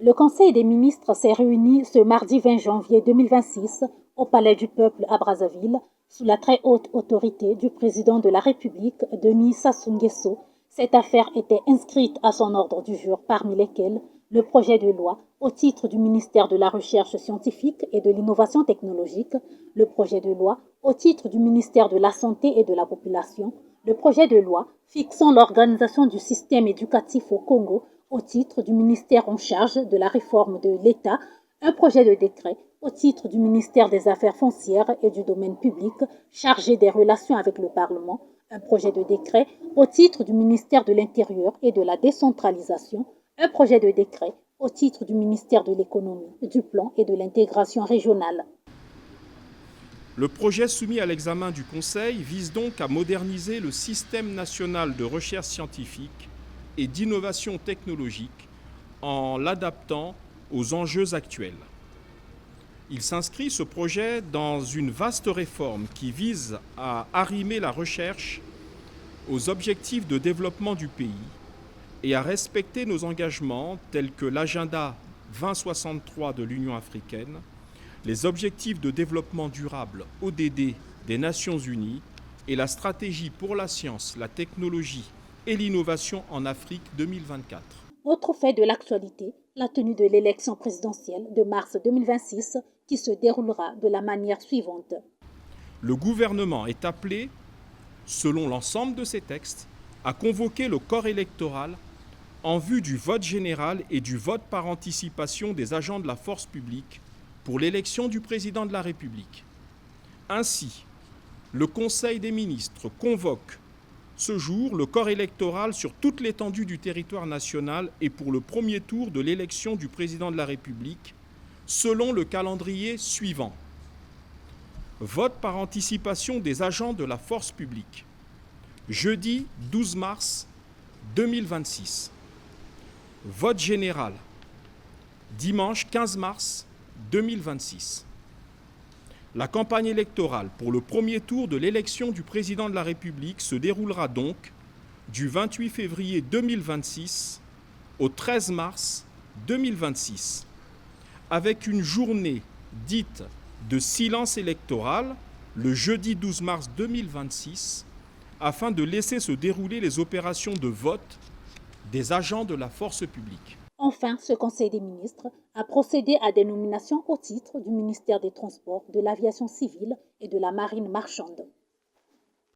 Le Conseil des ministres s'est réuni ce mardi 20 janvier 2026 au Palais du Peuple à Brazzaville, sous la très haute autorité du président de la République, Denis Sassou Nguesso. Cette affaire était inscrite à son ordre du jour, parmi lesquelles le projet de loi au titre du ministère de la Recherche scientifique et de l'Innovation technologique, le projet de loi au titre du ministère de la Santé et de la Population, le projet de loi fixant l'organisation du système éducatif au Congo au titre du ministère en charge de la réforme de l'État, un projet de décret au titre du ministère des Affaires foncières et du domaine public chargé des relations avec le Parlement, un projet de décret au titre du ministère de l'Intérieur et de la décentralisation, un projet de décret au titre du ministère de l'Économie, du Plan et de l'Intégration régionale. Le projet soumis à l'examen du Conseil vise donc à moderniser le système national de recherche scientifique et d'innovation technologique en l'adaptant aux enjeux actuels. Il s'inscrit, ce projet, dans une vaste réforme qui vise à arrimer la recherche aux objectifs de développement du pays et à respecter nos engagements tels que l'agenda 2063 de l'Union africaine, les objectifs de développement durable ODD des Nations Unies et la stratégie pour la science, la technologie et l'innovation en Afrique 2024. Autre fait de l'actualité, la tenue de l'élection présidentielle de mars 2026 qui se déroulera de la manière suivante. Le gouvernement est appelé, selon l'ensemble de ces textes, à convoquer le corps électoral en vue du vote général et du vote par anticipation des agents de la force publique pour l'élection du président de la République. Ainsi, le Conseil des ministres convoque ce jour le corps électoral sur toute l'étendue du territoire national et pour le premier tour de l'élection du président de la République, selon le calendrier suivant. Vote par anticipation des agents de la force publique. Jeudi 12 mars 2026. Vote général. Dimanche 15 mars 2026. La campagne électorale pour le premier tour de l'élection du président de la République se déroulera donc du 28 février 2026 au 13 mars 2026, avec une journée dite de silence électoral le jeudi 12 mars 2026, afin de laisser se dérouler les opérations de vote des agents de la force publique. Enfin, ce Conseil des ministres a procédé à des nominations au titre du ministère des Transports, de l'Aviation civile et de la Marine marchande.